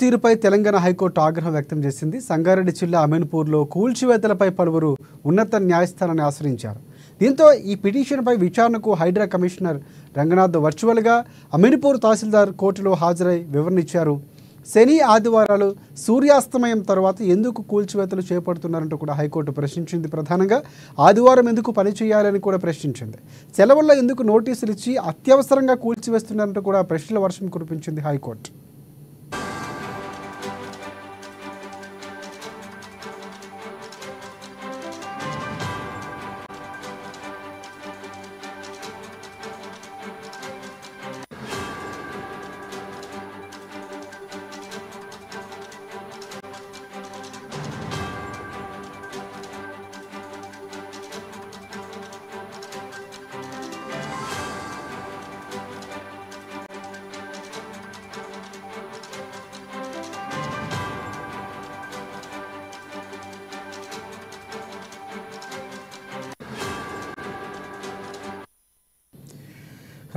తీరుపై తెలంగాణ హైకోర్టు ఆగ్రహం వ్యక్తం చేసింది. సంగారెడ్డి జిల్లా అమీన్పూర్లో కూల్చివేతలపై పలువురు ఉన్నత న్యాయస్థానాన్ని ఆశ్రయించారు. దీంతో ఈ పిటిషన్పై విచారణకు హైడ్రా కమిషనర్ రంగనాథ్ వర్చువల్గా అమీన్పూర్ తహసీల్దార్ కోర్టులో హాజరై వివరణ ఇచ్చారు. శని ఆదివారాలు సూర్యాస్తమయం తర్వాత ఎందుకు కూల్చివేతలు చేపడుతున్నారంటూ కూడా హైకోర్టు ప్రశ్నించింది. ప్రధానంగా ఆదివారం ఎందుకు పనిచేయాలని కూడా ప్రశ్నించింది. సెలవుల్లో ఎందుకు నోటీసులు ఇచ్చి అత్యవసరంగా కూల్చివేస్తున్నారంటూ కూడా ప్రశ్నల వర్షం కురిపించింది హైకోర్టు.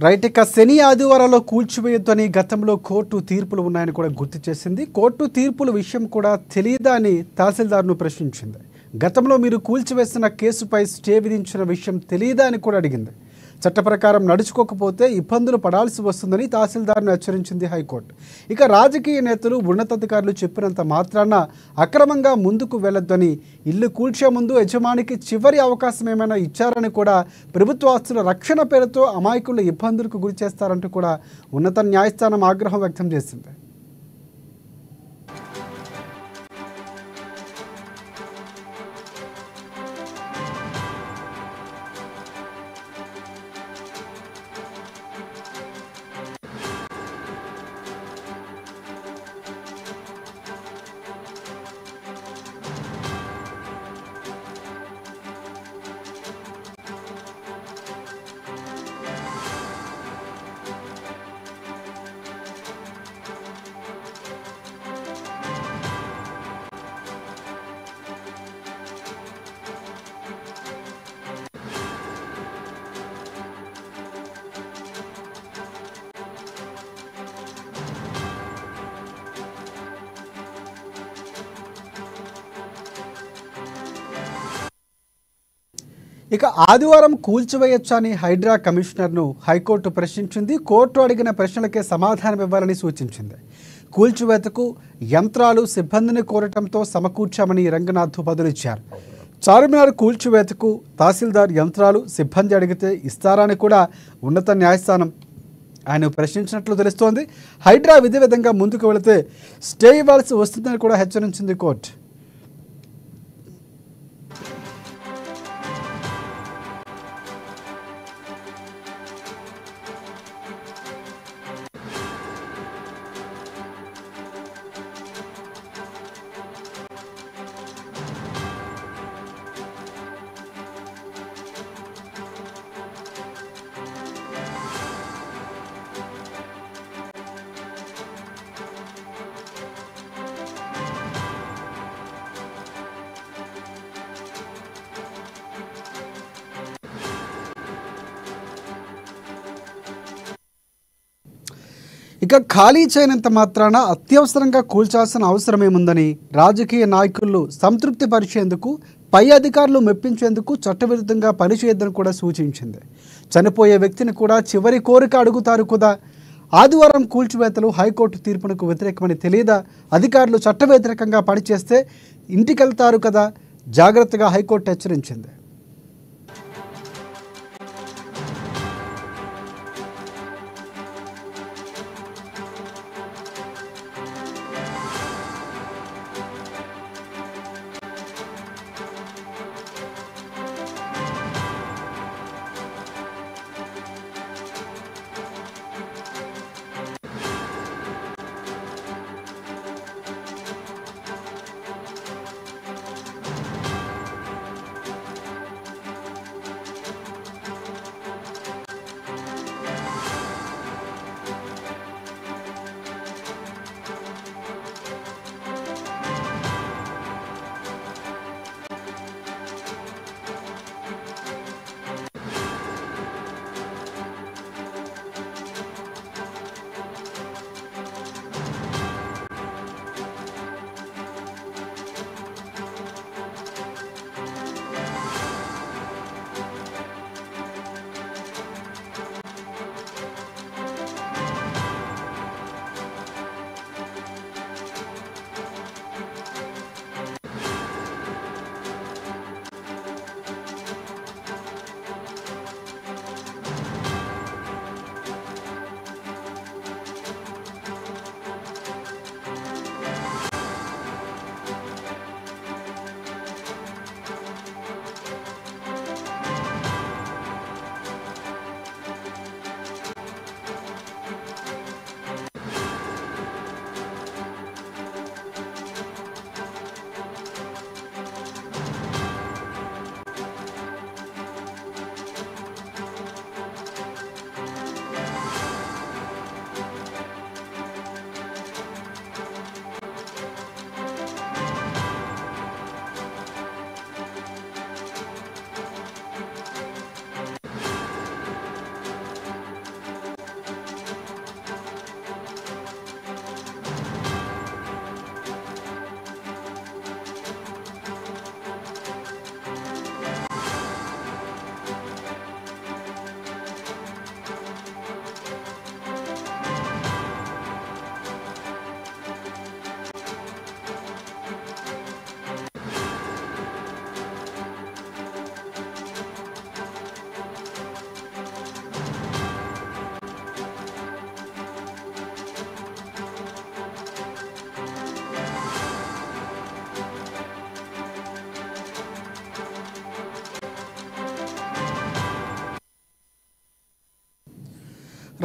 రైట్, ఇక శని ఆదివారాల్లో కూల్చివేయొద్దని గతంలో కోర్టు తీర్పులు ఉన్నాయని కూడా గుర్తు చేసింది. కోర్టు తీర్పుల విషయం కూడా తెలియదా అని తహసీల్దార్ను ప్రశ్నించింది. గతంలో మీరు కూల్చివేసిన కేసుపై స్టే విధించిన విషయం తెలియదా అని కూడా అడిగింది. చట్ట ప్రకారం నడుచుకోకపోతే ఇబ్బందులు పడాల్సి వస్తుందని తహసీల్దార్ను హెచ్చరించింది హైకోర్టు. ఇక రాజకీయ నేతలు ఉన్నతాధికారులు చెప్పినంత మాత్రాన అక్రమంగా ముందుకు వెళ్లొద్దని, ఇల్లు కూల్చే ముందు యజమానికి చివరి అవకాశం ఏమైనా ఇచ్చారని కూడా, ప్రభుత్వ ఆస్తుల రక్షణ పేరుతో అమాయకులు ఇబ్బందులకు గురి చేస్తారంటూ కూడా ఉన్నత న్యాయస్థానం ఆగ్రహం వ్యక్తం చేసింది. ఇక ఆదివారం కూల్చివేయొచ్చా అని హైడ్రా కమిషనర్ను హైకోర్టు ప్రశ్నించింది. కోర్టు అడిగిన ప్రశ్నలకే సమాధానం ఇవ్వాలని సూచించింది. కూల్చివేతకు యంత్రాలు, సిబ్బందిని కోరటంతో సమకూర్చామని రంగనాథ్ బదులిచ్చారు. చార్మినార్ కూల్చివేతకు తహసీల్దార్ యంత్రాలు, సిబ్బంది అడిగితే ఇస్తారని కూడా ఉన్నత న్యాయస్థానం ఆయన ప్రశ్నించినట్లు తెలుస్తోంది. హైడ్రా విధి విధంగా ముందుకు వెళితే స్టే ఇవ్వాల్సి వస్తుందని కూడా హెచ్చరించింది కోర్టు. ఇక ఖాళీ చేయనంత మాత్రాన అత్యవసరంగా కూల్చాల్సిన అవసరం ఏముందని, రాజకీయ నాయకులు సంతృప్తి పరిచేందుకు, పై అధికారులు మెప్పించేందుకు చట్టవిరుద్ధంగా పనిచేయొద్దని కూడా సూచించింది. చనిపోయే వ్యక్తిని కూడా చివరి కోరిక అడుగుతారు కదా. ఆదివారం కూల్చివేతలు హైకోర్టు తీర్పునకు వ్యతిరేకమని తెలియదా? అధికారులు చట్ట వ్యతిరేకంగా పనిచేస్తే ఇంటికెళ్తారు కదా, జాగ్రత్తగా హైకోర్టు హెచ్చరించింది.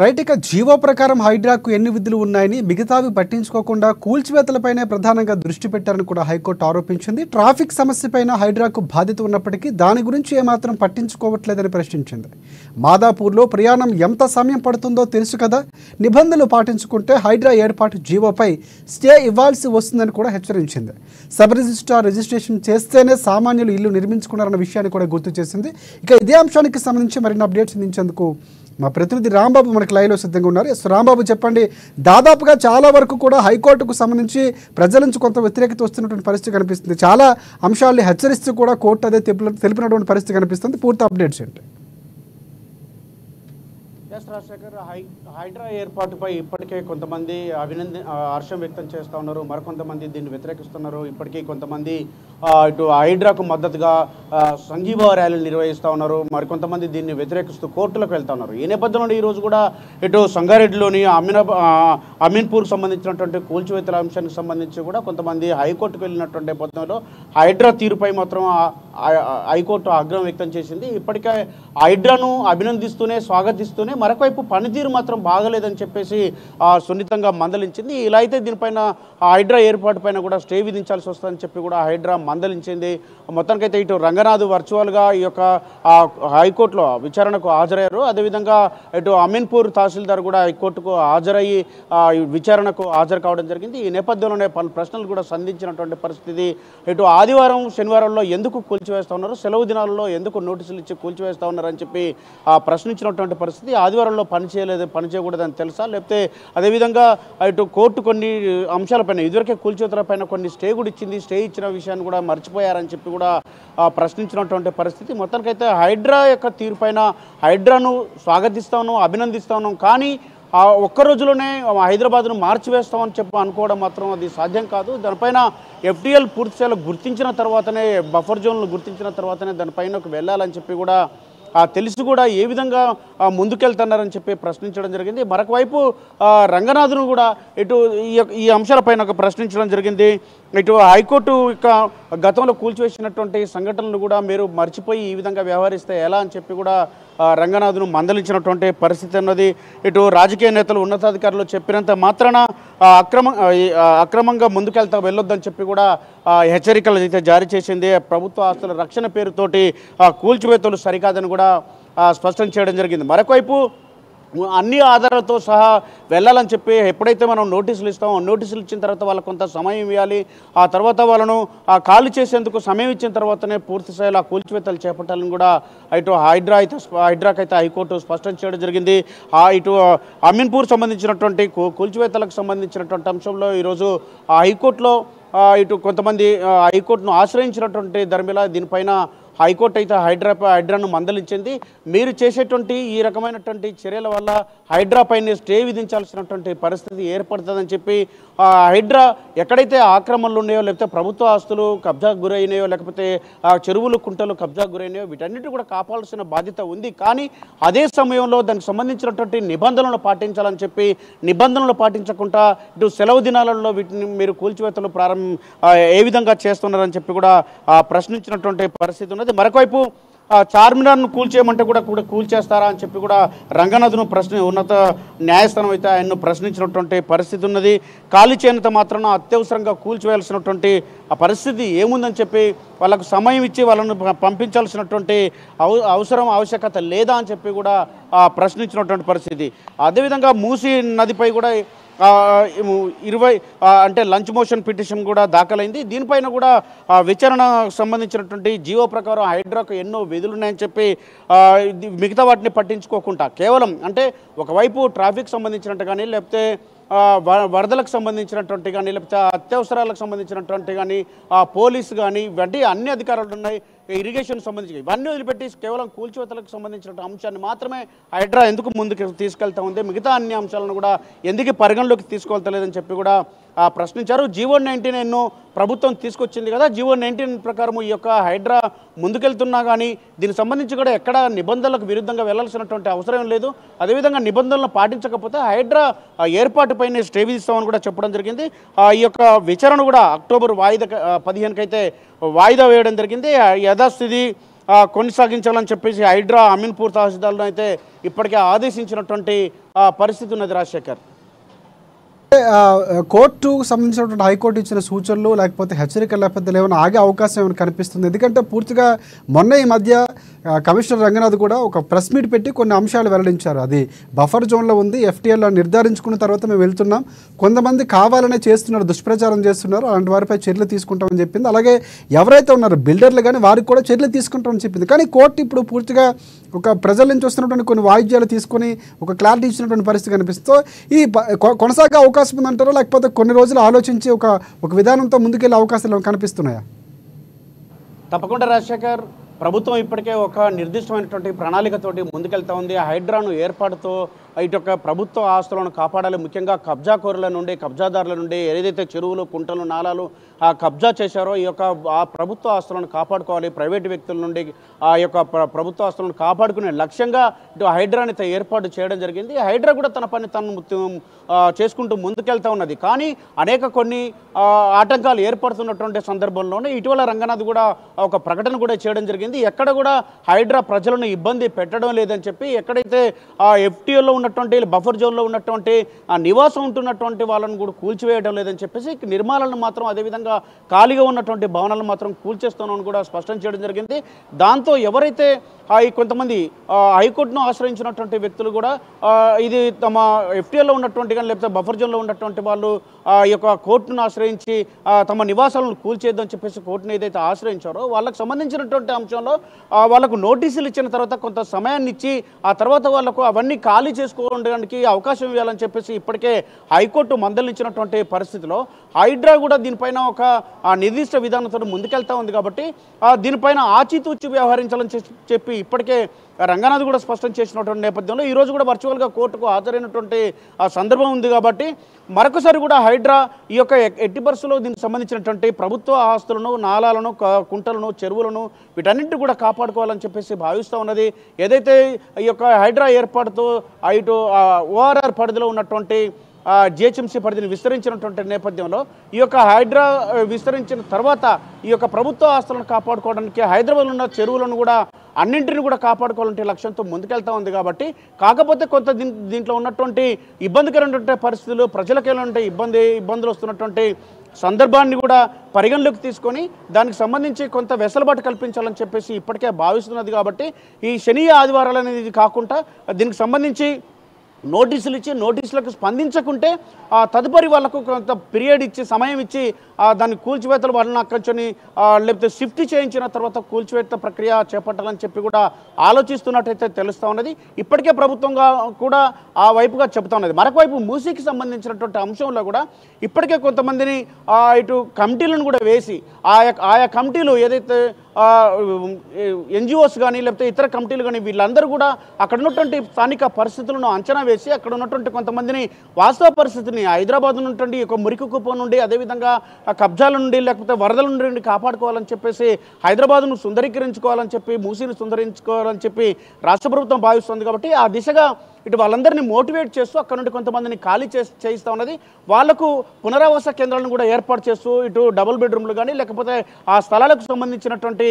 రైట్. ఇక జీవో ప్రకారం హైడ్రాకు ఎన్ని విధులు ఉన్నాయని మిగతావి పట్టించుకోకుండా కూల్చివేతలపైనే ప్రధానంగా దృష్టి పెట్టారని కూడా హైకోర్టు ఆరోపించింది. ట్రాఫిక్ సమస్యపైన హైడ్రాకు బాధ్యత ఉన్నప్పటికీ దాని గురించి ఏమాత్రం పట్టించుకోవట్లేదని ప్రశ్నించింది. మాదాపూర్లో ప్రయాణం ఎంత సమయం పడుతుందో తెలుసు కదా, నిబంధనలు పాటించుకుంటే హైడ్రా ఏర్పాటు జీవోపై స్టే ఇవ్వాల్సి వస్తుందని కూడా హెచ్చరించింది. సబ్ రిజిస్ట్రార్ రిజిస్ట్రేషన్ చేస్తేనే సామాన్యులు ఇల్లు నిర్మించుకున్నారన్న విషయాన్ని కూడా గుర్తు చేసింది. ఇక ఇదే అంశానికి సంబంధించి మరిన్ని అప్డేట్స్ అందించేందుకు మా ప్రతినిధి రాంబాబు మనకు లైవ్లో సిద్ధంగా ఉన్నారు. రాంబాబు, చెప్పండి, దాదాపుగా చాలా వరకు కూడా హైకోర్టుకు సంబంధించి ప్రజల నుంచి కొంత వ్యతిరేకత వస్తున్నటువంటి పరిస్థితి కనిపిస్తుంది. చాలా అంశాలని హెచ్చరిస్తూ కూడా కోర్టు అదే తెలిపినటువంటి పరిస్థితి కనిపిస్తుంది. పూర్తి అప్డేట్స్ ఏంటి? రాజశేఖర్, హైడ్రా ఏర్పాటుపై ఇప్పటికే కొంతమంది హర్షం వ్యక్తం చేస్తూ ఉన్నారు, మరికొంతమంది దీన్ని వ్యతిరేకిస్తున్నారు. ఇప్పటికీ కొంతమంది ఇటు హైడ్రాకు మద్దతుగా సంఘీభావ ర్యాలీలు నిర్వహిస్తూ ఉన్నారు, మరికొంతమంది దీన్ని వ్యతిరేకిస్తూ కోర్టులకు వెళ్తూ ఉన్నారు. ఈ నేపథ్యంలో ఈరోజు కూడా ఇటు సంగారెడ్డిలోని అమీన్పూర్కి సంబంధించినటువంటి కూల్చివేతల అంశానికి సంబంధించి కూడా కొంతమంది హైకోర్టుకు వెళ్ళినటువంటి నేపథ్యంలో హైడ్రా తీరుపై మాత్రం హైకోర్టు ఆగ్రహం వ్యక్తం చేసింది. ఇప్పటికే హైడ్రాను అభినందిస్తూనే స్వాగతిస్తూనే మరొకవైపు పనితీరు మాత్రం బాగలేదని చెప్పేసి సున్నితంగా మందలించింది. ఇలా అయితే దీనిపైన హైడ్రా ఏర్పాటు పైన కూడా స్టే విధించాల్సి వస్తుందని చెప్పి కూడా హైడ్రా మందలించింది. మొత్తానికైతే ఇటు రంగనాథ్ వర్చువల్గా ఈ యొక్క హైకోర్టులో విచారణకు హాజరయ్యారు. అదేవిధంగా ఇటు అమీన్పూర్ తహసీల్దార్ కూడా హైకోర్టుకు హాజరయ్యి విచారణకు హాజరు కావడం జరిగింది. ఈ నేపథ్యంలోనే పలు ప్రశ్నలు కూడా సంధించినటువంటి పరిస్థితి. ఇటు ఆదివారం శనివారంలో ఎందుకు కూల్చివేస్తూ ఉన్నారు, సెలవు దినాలలో ఎందుకు నోటీసులు ఇచ్చి కూల్చివేస్తూ ఉన్నారని చెప్పి ప్రశ్నించినటువంటి పరిస్థితి. ఆదివారంలో పని చేయకూడదని తెలుసా, లేకపోతే అదేవిధంగా ఇటు కోర్టు కొన్ని అంశాలపైన ఇదివరకే కూల్చివేతలపైన కొన్ని స్టే కూడా ఇచ్చింది, స్టే ఇచ్చిన విషయాన్ని కూడా మర్చిపోయారని చెప్పి కూడా ప్రశ్నించినటువంటి పరిస్థితి. మొత్తానికైతే హైడ్రా యొక్క తీరుపైన హైడ్రాను స్వాగతిస్తాను, అభినందిస్తాను, కానీ ఒక్క రోజులోనే హైదరాబాద్ను మార్చివేస్తామని అనుకోవడం మాత్రం అది సాధ్యం కాదు. దానిపైన ఎఫ్టీఎల్ పూర్తిస్థాయిలో గుర్తించిన తర్వాతనే, బఫర్ జోన్లు గుర్తించిన తర్వాతనే దానిపైనకు వెళ్ళాలని చెప్పి కూడా తెలిసి కూడా ఏ విధంగా ముందుకెళ్తున్నారని చెప్పి ప్రశ్నించడం జరిగింది. మరొక వైపు రంగనాథ్ను కూడా ఇటు ఈ అంశాలపైన ప్రశ్నించడం జరిగింది. ఇటు హైకోర్టు యొక్క గతంలో కూల్చివేసినటువంటి సంఘటనలు కూడా మీరు మర్చిపోయి ఈ విధంగా వ్యవహరిస్తే ఎలా అని చెప్పి కూడా రంగనాథ్ను మందలించినటువంటి పరిస్థితి అన్నది. ఇటు రాజకీయ నేతలు, ఉన్నతాధికారులు చెప్పినంత మాత్రాన అక్రమంగా వెళ్ళొద్దని చెప్పి కూడా హెచ్చరికలు అయితే జారీ చేసింది. ప్రభుత్వ ఆస్తుల రక్షణ పేరుతోటి కూల్చివేతలు సరికాదని కూడా స్పష్టం చేయడం జరిగింది. మరొకవైపు అన్ని ఆధారాలతో సహా వెళ్ళాలని చెప్పి ఎప్పుడైతే మనం నోటీసులు ఇస్తామో, నోటీసులు ఇచ్చిన తర్వాత వాళ్ళకు కొంత సమయం ఇవ్వాలి, ఆ తర్వాత వాళ్ళను ఖాళీ చేసేందుకు సమయం ఇచ్చిన తర్వాతనే పూర్తి స్థాయిలో ఆ కూల్చివేతలు చేపట్టాలని కూడా ఇటు హైడ్రాకైతే హైకోర్టు స్పష్టం చేయడం జరిగింది. ఇటు అమీన్పూర్ సంబంధించినటువంటి కూల్చివేతలకు సంబంధించినటువంటి అంశంలో ఈరోజు హైకోర్టులో ఇటు కొంతమంది హైకోర్టును ఆశ్రయించినటువంటి ధర్మిలా దీనిపైన హైకోర్టు అయితే హైడ్రాను మందలించింది. మీరు చేసేటువంటి ఈ రకమైనటువంటి చర్యల వల్ల హైడ్రా పైన స్టే విధించాల్సినటువంటి పరిస్థితి ఏర్పడుతుందని చెప్పి హైడ్రా ఎక్కడైతే ఆక్రమణలు ఉన్నాయో, లేకపోతే ప్రభుత్వ ఆస్తులు కబ్జాకు గురైనాయో, లేకపోతే చెరువులు కుంటలు కబ్జాకు గురైనాయో వీటన్నిటి కూడా కాపాడాల్సిన బాధ్యత ఉంది. కానీ అదే సమయంలో దానికి సంబంధించినటువంటి నిబంధనలు పాటించాలని చెప్పి నిబంధనలు పాటించకుండా ఇటు సెలవు దినాలలో వీటిని మీరు కూల్చివేతలు ఏ విధంగా చేస్తున్నారని చెప్పి కూడా ప్రశ్నించినటువంటి పరిస్థితి ఉన్నది. మరొకవైపు చార్మినార్ను కూల్చేయమంటే కూడా కూల్చేస్తారా అని చెప్పి కూడా రంగనాథ్ను ఉన్నత న్యాయస్థానం అయితే ఆయన్ను ప్రశ్నించినటువంటి పరిస్థితి ఉన్నది. ఖాళీ చేయనంత మాత్రాన అత్యవసరంగా కూల్చివేయాల్సినటువంటి ఆ పరిస్థితి ఏముందని చెప్పి వాళ్ళకు సమయం ఇచ్చి వాళ్ళను పంపించాల్సినటువంటి ఆవశ్యకత లేదా అని చెప్పి కూడా ప్రశ్నించినటువంటి పరిస్థితి. అదేవిధంగా మూసీ నదిపై కూడా 20 అంటే లంచ్ మోషన్ పిటిషన్ కూడా దాఖలైంది. దీనిపైన కూడా విచారణ సంబంధించినటువంటి జీవో ప్రకారం హైడ్రాకు ఎన్నో విధులున్నాయని చెప్పి మిగతా వాటిని పట్టించుకోకుండా కేవలం అంటే ఒకవైపు ట్రాఫిక్ సంబంధించినట్టు కానీ, లేకపోతే వరదలకు సంబంధించినటువంటి కానీ, లేకపోతే అత్యవసరాలకు సంబంధించినటువంటి కానీ, పోలీసు కానీ, ఇవన్నీ అన్ని అధికారాలు ఉన్నాయి. ఇరిగేషన్ సంబంధించి ఇవన్నీ వదిలిపెట్టి కేవలం కూల్చివేతలకు సంబంధించిన అంశాన్ని మాత్రమే హైడ్రా ఎందుకు ముందుకు తీసుకెళ్తా ఉంది, మిగతా అన్ని అంశాలను కూడా ఎందుకు పరిగణలోకి తీసుకెళ్తలేదని చెప్పి కూడా ప్రశ్నించారు. జీవో 99 ప్రభుత్వం తీసుకొచ్చింది కదా, జీవో 99 ప్రకారం ఈ యొక్క హైడ్రా ముందుకెళ్తున్నా కానీ దీనికి సంబంధించి కూడా ఎక్కడ నిబంధనలకు విరుద్ధంగా వెళ్లాల్సినటువంటి అవసరం లేదు. అదేవిధంగా నిబంధనలు పాటించకపోతే హైడ్రా ఏర్పాటుపైనే స్టే విధిస్తామని కూడా చెప్పడం జరిగింది. ఈ యొక్క విచారణ కూడా అక్టోబర్ 15కి అయితే వాయిదా వేయడం జరిగింది. యథాస్థితి కొనసాగించాలని చెప్పేసి హైడ్రా అమీన్పూర్ తహసీల్దార్లను అయితే ఇప్పటికే ఆదేశించినటువంటి పరిస్థితి ఉన్నది రాజశేఖర్. కోర్టు సంబంధించినటువంటి హైకోర్టు ఇచ్చిన సూచనలు లేకపోతే హెచ్చరికల నేపథ్యంలో ఏమైనా ఆగే అవకాశం ఏమైనా కనిపిస్తుంది? ఎందుకంటే పూర్తిగా మొన్న ఈ మధ్య కమిషనర్ రంగనాథ్ కూడా ఒక ప్రెస్ మీట్ పెట్టి కొన్ని అంశాలు వెల్లడించారు. అది బఫర్ జోన్లో ఉంది, ఎఫ్టీఎల్ నిర్ధారించుకున్న తర్వాత మేము వెళ్తున్నాం, కొంతమంది కావాలనే చేస్తున్నారు, దుష్ప్రచారం చేస్తున్నారు, అలాంటి వారిపై చర్యలు తీసుకుంటామని చెప్పింది. అలాగే ఎవరైతే ఉన్నారో బిల్డర్లు కానీ వారికి కూడా చర్యలు తీసుకుంటామని చెప్పింది. కానీ కోర్టు ఇప్పుడు పూర్తిగా ఒక ప్రజల నుంచి వస్తున్నటువంటి కొన్ని వాయిద్యాలు తీసుకొని ఒక క్లారిటీ ఇచ్చినటువంటి పరిస్థితి కనిపిస్తుంది. ఈ కొనసాగే అవకాశం ఉందంటారా, లేకపోతే కొన్ని రోజులు ఆలోచించి ఒక విధానంతో ముందుకెళ్ళే అవకాశాలు కనిపిస్తున్నాయా? తప్పకుండా రాజశేఖర్, ప్రభుత్వం ఇప్పటికే ఒక నిర్దిష్టమైనటువంటి ప్రణాళికతోటి ముందుకెళ్తా ఉంది. హైడ్రాను ఏర్పాటుతో ఇటు యొక్క ప్రభుత్వ ఆస్తులను కాపాడాలి, ముఖ్యంగా కబ్జాకోరుల నుండి, కబ్జాదారుల నుండి ఏదైతే చెరువులు, కుంటలు, నాలాలు కబ్జా చేశారో ఈ యొక్క ఆ ప్రభుత్వ ఆస్తులను కాపాడుకోవాలి, ప్రైవేటు వ్యక్తుల నుండి ఆ యొక్క ప్రభుత్వ ఆస్తులను కాపాడుకునే లక్ష్యంగా ఇటు హైడ్రాని ఏర్పాటు చేయడం జరిగింది. హైడ్రా కూడా తన పని తను చేసుకుంటూ ముందుకెళ్తా ఉన్నది. కానీ కొన్ని ఆటంకాలు ఏర్పడుతున్నటువంటి సందర్భంలోనే ఇటీవల రంగనాథ్ కూడా ఒక ప్రకటన కూడా చేయడం జరిగింది. ఎక్కడ కూడా హైడ్రా ప్రజలను ఇబ్బంది పెట్టడం లేదని చెప్పి, ఎక్కడైతే ఎఫ్టీఎల్లో ఉన్నటువంటి బఫర్ జోన్లో ఉన్నటువంటి నివాసం ఉంటున్నటువంటి వాళ్ళను కూడా కూల్చివేయడం లేదని చెప్పేసి, నిర్మాణాలను మాత్రం అదేవిధంగా ఖాళీగా ఉన్నటువంటి భవనాలను మాత్రం కూల్చేస్తున్నామని కూడా స్పష్టం చేయడం జరిగింది. దాంతో ఎవరైతే కొంతమంది హైకోర్టును ఆశ్రయించినటువంటి వ్యక్తులు కూడా ఇది తమ ఎఫ్టీఎల్లో ఉన్నటువంటి కానీ లేకపోతే బఫర్ జోన్లో ఉన్నటువంటి వాళ్ళు ఈ యొక్క కోర్టును ఆశ్రయించి తమ నివాసాలను కూల్చేద్దని చెప్పేసి కోర్టును ఏదైతే ఆశ్రయించారో వాళ్ళకు సంబంధించినటువంటి అంశంలో వాళ్ళకు నోటీసులు ఇచ్చిన తర్వాత కొంత సమయాన్ని ఇచ్చి ఆ తర్వాత వాళ్ళకు అవన్నీ ఖాళీ చేసుకోవడానికి అవకాశం ఇవ్వాలని చెప్పేసి ఇప్పటికే హైకోర్టు మందలించినటువంటి పరిస్థితిలో హైడ్రా కూడా దీనిపైన ఒక నిర్దిష్ట విధానంతో ముందుకెళ్తా ఉంది. కాబట్టి దీనిపైన ఆచితూచి వ్యవహరించాలని చెప్పి ఇప్పటికే రంగనాథ్ కూడా స్పష్టం చేసినటువంటి నేపథ్యంలో ఈరోజు కూడా వర్చువల్గా కోర్టుకు హాజరైనటువంటి సందర్భం ఉంది. కాబట్టి మరొకసారి కూడా హైడ్రా ఈ యొక్క ఎట్టి పరిస్థితుల్లో దీనికి సంబంధించినటువంటి ప్రభుత్వ ఆస్తులను, నాలాలను, కుంటలను, చెరువులను వీటన్నింటినీ కూడా కాపాడుకోవాలని చెప్పేసి భావిస్తూ ఉన్నది. ఏదైతే ఈ యొక్క హైడ్రా ఏర్పాటుతో ఇటు ఓఆర్ఆర్ పరిధిలో ఉన్నటువంటి జిహెచ్ఎంసీ పరిధిని విస్తరించినటువంటి నేపథ్యంలో ఈ యొక్క హైడ్రా విస్తరించిన తర్వాత ఈ యొక్క ప్రభుత్వ ఆస్తులను కాపాడుకోవడానికి హైదరాబాద్లో ఉన్న చెరువులను కూడా అన్నింటిని కూడా కాపాడుకోవాలంటే లక్ష్యంతో ముందుకెళ్తా ఉంది. కాబట్టి కాకపోతే కొంత దీంట్లో ఉన్నటువంటి ఇబ్బందికరమైనటువంటి పరిస్థితులు, ప్రజలకు ఎలాంటి ఇబ్బందులు వస్తున్నటువంటి సందర్భాన్ని కూడా పరిగణలోకి తీసుకొని దానికి సంబంధించి కొంత వెసులుబాటు కల్పించాలని చెప్పేసి ఇప్పటికే భావిస్తున్నది. కాబట్టి ఈ శని ఆదివారాలు అనేది కాకుండా దీనికి సంబంధించి నోటీసులు ఇచ్చి నోటీసులకు స్పందించకుంటే తదుపరి వాళ్ళకు కొంత పీరియడ్ ఇచ్చి సమయం ఇచ్చి దాన్ని కూల్చివేతలు వాళ్ళని అక్కడి లేకపోతే షిఫ్ట్ చేయించిన తర్వాత కూల్చివేత ప్రక్రియ చేపట్టాలని చెప్పి కూడా ఆలోచిస్తున్నట్టయితే తెలుస్తూ ఉన్నది. ఇప్పటికే ప్రభుత్వంగా కూడా ఆ వైపుగా చెబుతా ఉన్నది. మరొకవైపు మూసీకి సంబంధించినటువంటి అంశంలో కూడా ఇప్పటికే కొంతమందిని ఇటు కమిటీలను కూడా వేసి ఆయా కమిటీలు ఏదైతే ఎన్జిఓస్ కానీ లేకపోతే ఇతర కమిటీలు కానీ వీళ్ళందరూ కూడా అక్కడ ఉన్నటువంటి స్థానిక పరిస్థితులను అంచనా వేసి అక్కడ ఉన్నటువంటి కొంతమందిని వాస్తవ పరిస్థితిని హైదరాబాద్ ఉన్నటువంటి ఒక మురికి కుప్పం నుండి అదేవిధంగా కబ్జాల నుండి లేకపోతే వరదల నుండి కాపాడుకోవాలని చెప్పేసి హైదరాబాద్ను సుందరీకరించుకోవాలని చెప్పి మూసీని సుందరించుకోవాలని చెప్పి రాష్ట్ర ప్రభుత్వం భావిస్తుంది. కాబట్టి ఆ దిశగా ఇటు వాళ్ళందరినీ మోటివేట్ చేస్తూ అక్కడ నుండి కొంతమందిని ఖాళీ చేయిస్తూ ఉన్నది. వాళ్లకు పునరావాస కేంద్రాలను కూడా ఏర్పాటు చేస్తూ ఇటు డబుల్ బెడ్రూమ్లు కానీ లేకపోతే ఆ స్థలాలకు సంబంధించినటువంటి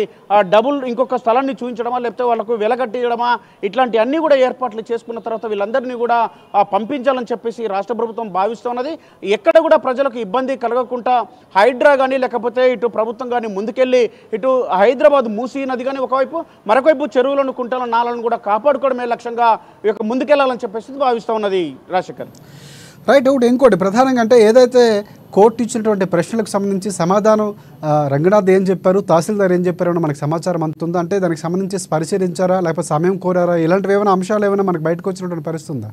ఇంకొక స్థలాన్ని చూపించడమా లేకపోతే వాళ్ళకు వెలగట్టియడమా ఇట్లాంటి అన్నీ కూడా ఏర్పాట్లు చేసుకున్న తర్వాత వీళ్ళందరినీ కూడా పంపించాలని చెప్పేసి రాష్ట్ర ప్రభుత్వం భావిస్తూ ఉన్నది. ఎక్కడ కూడా ప్రజలకు ఇబ్బంది కలగకుండా హైడ్రా కానీ లేకపోతే ఇటు ప్రభుత్వం కానీ ముందుకెళ్ళి ఇటు హైదరాబాద్ మూసీ నది కానీ ఒకవైపు మరొకవైపు చెరువులను, కుంటలను, నాలను కూడా కాపాడుకోవడమే లక్ష్యంగా ముందుకెళ్లాలని చెప్పేసి భావిస్తూ ఉన్నది రాజశేఖర్. రైట్. ఒకటి ఇంకోటి ప్రధానంగా అంటే ఏదైతే కోర్టు ఇచ్చినటువంటి ప్రశ్నలకు సంబంధించి సమాధానం రంగనాథ్ ఏం చెప్పారు, తహసీల్దార్ ఏం చెప్పారో మనకు సమాచారం అందుతుందా? అంటే దానికి సంబంధించి పరిశీలించారా లేకపోతే సమయం కోరారా? ఇలాంటివి ఏమైనా అంశాలు ఏమైనా మనకు బయటకు వచ్చినటువంటి పరిస్థితి ఉందా?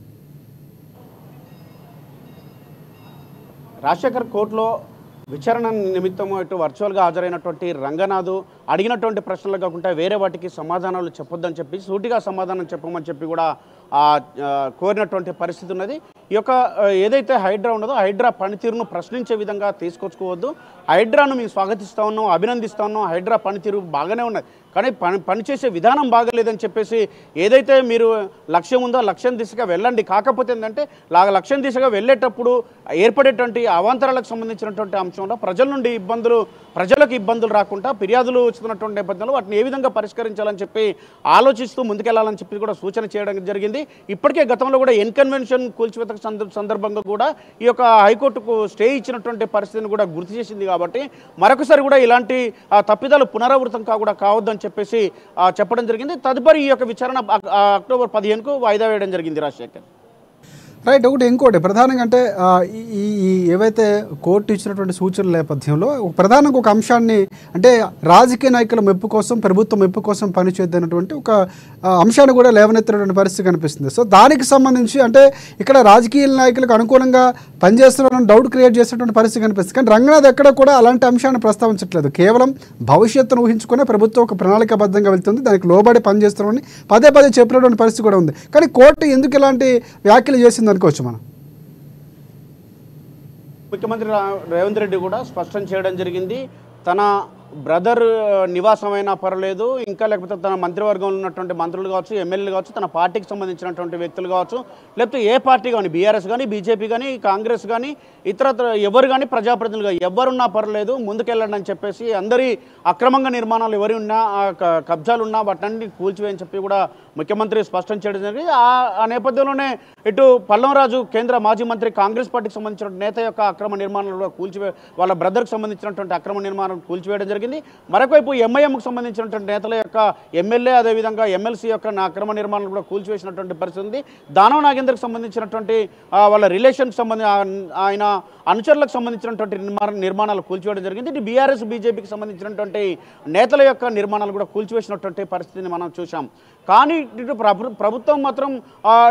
రాజశేఖర్, కోర్టులో విచారణ నిమిత్తము ఇటు వర్చువల్గా హాజరైనటువంటి రంగనాథ్ అడిగినటువంటి ప్రశ్నలు కాకుండా వేరే వాటికి సమాధానాలు చెప్పొద్దని చెప్పి సూటిగా సమాధానం చెప్పమని చెప్పి కూడా కోరినటువంటి పరిస్థితి ఉన్నది. ఈ యొక్క ఏదైతే హైడ్రా ఉన్నదో హైడ్రా పనితీరును ప్రశ్నించే విధంగా తీసుకొచ్చుకోవద్దు. హైడ్రాను మేము స్వాగతిస్తూ ఉన్నాం, అభినందిస్తూ ఉన్నాం. హైడ్రా పనితీరు బాగానే ఉన్నది, కానీ పనిచేసే విధానం బాగలేదని చెప్పేసి ఏదైతే మీరు లక్ష్యం ఉందో లక్ష్యం దిశగా వెళ్ళండి. కాకపోతే ఏంటంటే లక్ష్యం దిశగా వెళ్ళేటప్పుడు ఏర్పడేటువంటి అవాంతరాలకు సంబంధించినటువంటి అంశంలో ప్రజలకు ఇబ్బందులు రాకుండా ఫిర్యాదులు వస్తున్నటువంటి నేపథ్యంలో వాటిని ఏ విధంగా పరిష్కరించాలని చెప్పి ఆలోచిస్తూ ముందుకెళ్లాలని చెప్పి కూడా సూచన చేయడం జరిగింది. ఇప్పటికే గతంలో కూడా ఎన్కన్వెన్షన్ కూల్చివేత సందర్భంగా కూడా ఈ యొక్క హైకోర్టుకు స్టే ఇచ్చినటువంటి పరిస్థితిని కూడా గుర్తు చేసింది. కాబట్టి మరొకసారి కూడా ఇలాంటి తప్పిదాలు పునరావృతం కావద్దని చెప్పేసి చెప్పడం జరిగింది. తదుపరి ఈ యొక్క విచారణ అక్టోబర్ 15కు వాయిదా వేయడం జరిగింది. రాజశేఖర్ రైట్. ఇంకోటి ప్రధానంగా అంటే ఈ ఏవైతే కోర్టు ఇచ్చినటువంటి సూచనల నేపథ్యంలో ప్రధానంగా ఒక అంశాన్ని అంటే రాజకీయ నాయకుల మెప్పు కోసం, ప్రభుత్వం మెప్పు కోసం పనిచేద్దన్నటువంటి ఒక అంశాన్ని కూడా లేవనెత్తినటువంటి పరిస్థితి కనిపిస్తుంది. సో దానికి సంబంధించి అంటే ఇక్కడ రాజకీయ నాయకులకు అనుకూలంగా పనిచేస్తున్నారని డౌట్ క్రియేట్ చేసినటువంటి పరిస్థితి కనిపిస్తుంది. కానీ రంగనాథ్ ఎక్కడ కూడా అలాంటి అంశాన్ని ప్రస్తావించట్లేదు. కేవలం భవిష్యత్తును ఊహించుకునే ప్రభుత్వం ఒక ప్రణాళికాబద్ధంగా వెళ్తుంది, దానికి లోబడి పనిచేస్తున్నామని పదే చెప్పినటువంటి పరిస్థితి కూడా ఉంది. కానీ కోర్టు ఎందుకు ఇలాంటి వ్యాఖ్యలు చేసింది అనుకోవచ్చు మనం? ముఖ్యమంత్రి రేవంత్ రెడ్డి కూడా స్పష్టం చేయడం జరిగింది. తన బ్రదర్ నివాసమైనా పర్లేదు, ఇంకా లేకపోతే తన మంత్రివర్గంలో ఉన్నటువంటి మంత్రులు కావచ్చు, ఎమ్మెల్యేలు కావచ్చు, తన పార్టీకి సంబంధించినటువంటి వ్యక్తులు కావచ్చు, లేకపోతే ఏ పార్టీ కానీ బీఆర్ఎస్ కానీ బీజేపీ కానీ కాంగ్రెస్ కానీ ఇతరత్ర ఎవరు కానీ ప్రజాప్రతినిధులుగా ఎవరున్నా పర్లేదు ముందుకెళ్ళండి అని చెప్పేసి అందరి అక్రమంగా నిర్మాణాలు ఎవరి ఉన్నా కబ్జాలు ఉన్నా వాటన్ని కూల్చివేయని చెప్పి కూడా ముఖ్యమంత్రి స్పష్టం చేయడం జరిగింది. ఆ నేపథ్యంలోనే ఇటు పల్లంరాజు కేంద్ర మాజీ మంత్రి కాంగ్రెస్ పార్టీకి సంబంధించిన నేత యొక్క అక్రమ నిర్మాణాలు వాళ్ళ బ్రదర్కి సంబంధించినటువంటి అక్రమ నిర్మాణం కూల్చివేయడం జరిగింది. మరొకవైపు ఎంఐఎంకు సంబంధించినటువంటి నేతల యొక్క ఎమ్మెల్యే అదేవిధంగా ఎమ్మెల్సీ యొక్క అక్రమ నిర్మాణాలు కూడా కూల్చివేసినటువంటి పరిస్థితి ఉంది. దానవ నాగేందర్కి సంబంధించినటువంటి వాళ్ళ రిలేషన్కి ఆయన అనుచరులకు సంబంధించినటువంటి నిర్మాణాలు కూల్చివేయడం జరిగింది. ఇటు బీఆర్ఎస్ బీజేపీకి సంబంధించినటువంటి నేతల యొక్క నిర్మాణాలు కూడా కూల్చివేసినటువంటి పరిస్థితిని మనం చూసాం. కానీ ఇటు ప్రభుత్వం మాత్రం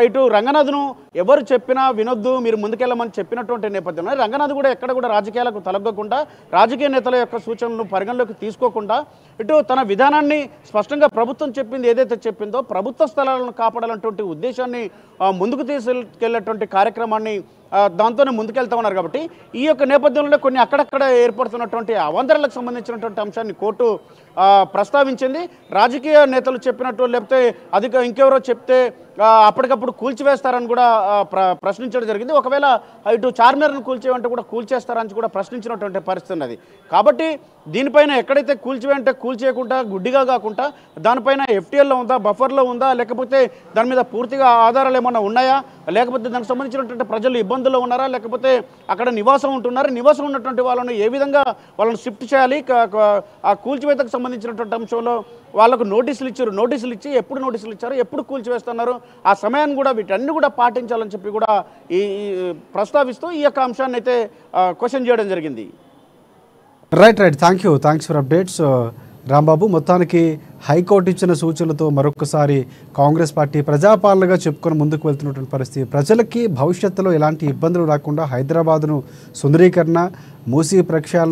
ఇటు రంగనాథ్ను ఎవరు చెప్పినా వినొద్దు, మీరు ముందుకెళ్ళమని చెప్పినటువంటి నేపథ్యంలో రంగనాథ్ కూడా ఎక్కడ కూడా రాజకీయాలకు తలగ్గకుండా, రాజకీయ నేతల యొక్క సూచనలను పరిగణలోకి తీసుకోకుండా ఇటు తన విధానాన్ని స్పష్టంగా ప్రభుత్వం చెప్పింది ఏదైతే చెప్పిందో ప్రభుత్వ స్థలాలను కాపాడాలన్నటువంటి ఉద్దేశాన్ని ముందుకు తీసుకెళ్లేటువంటి కార్యక్రమాన్ని దాంతోనే ముందుకెళ్తా ఉన్నారు. కాబట్టి ఈ యొక్క నేపథ్యంలో కొన్ని అక్కడక్కడ ఏర్పడుతున్నటువంటి అవాంతరాలకు సంబంధించినటువంటి అంశాన్ని కోర్టు ప్రస్తావించింది. రాజకీయ నేతలు చెప్పినట్టు లేకపోతే ఇంకెవరో చెప్తే అప్పటికప్పుడు కూల్చివేస్తారని కూడా ప్రశ్నించడం జరిగింది. ఒకవేళ ఇటు చార్మినార్ను కూల్చేవంటే కూడా కూల్చేస్తారని కూడా ప్రశ్నించినటువంటి పరిస్థితి ఉన్నది. కాబట్టి దీనిపైన ఎక్కడైతే కూల్చివేయంటే కూల్చేయకుండా గుడ్డిగా కాకుండా దానిపైన ఎఫ్టీఎల్లో ఉందా, బఫర్లో ఉందా, లేకపోతే దాని మీద పూర్తిగా ఆధారాలు ఏమన్నా ఉన్నాయా, లేకపోతే దానికి సంబంధించినటువంటి ప్రజలు ఇబ్బందుల్లో ఉన్నారా, లేకపోతే అక్కడ నివాసం ఉంటున్నారా, నివాసం ఉన్నటువంటి వాళ్ళను ఏ విధంగా వాళ్ళని షిఫ్ట్ చేయాలి, ఆ కూల్చివేతకు సంబంధించినటువంటి అంశంలో వాళ్ళకు నోటీసులు ఇచ్చి ఎప్పుడు నోటీసులు ఇచ్చారు, ఎప్పుడు కూల్చివేస్తున్నారు, ఆ సమయాన్ని కూడా వీటన్ని కూడా పాటించాలని చెప్పి కూడా ఈ ప్రస్తావిస్తూ ఈ యొక్క అంశాన్ని అయితే క్వశ్చన్ చేయడం జరిగింది. Right. Thanks for updates Rambabu. మొత్తానికి హైకోర్టు ఇచ్చిన సూచనలతో మరొకసారి కాంగ్రెస్ పార్టీ ప్రజాపాలనగా చెప్పుకొని ముందుకు వెళ్తున్నటువంటి పరిస్థితి, ప్రజలకి భవిష్యత్తులో ఎలాంటి ఇబ్బందులు రాకుండా హైదరాబాద్ను సుందరీకరణ, మూసీ ప్రక్షాళన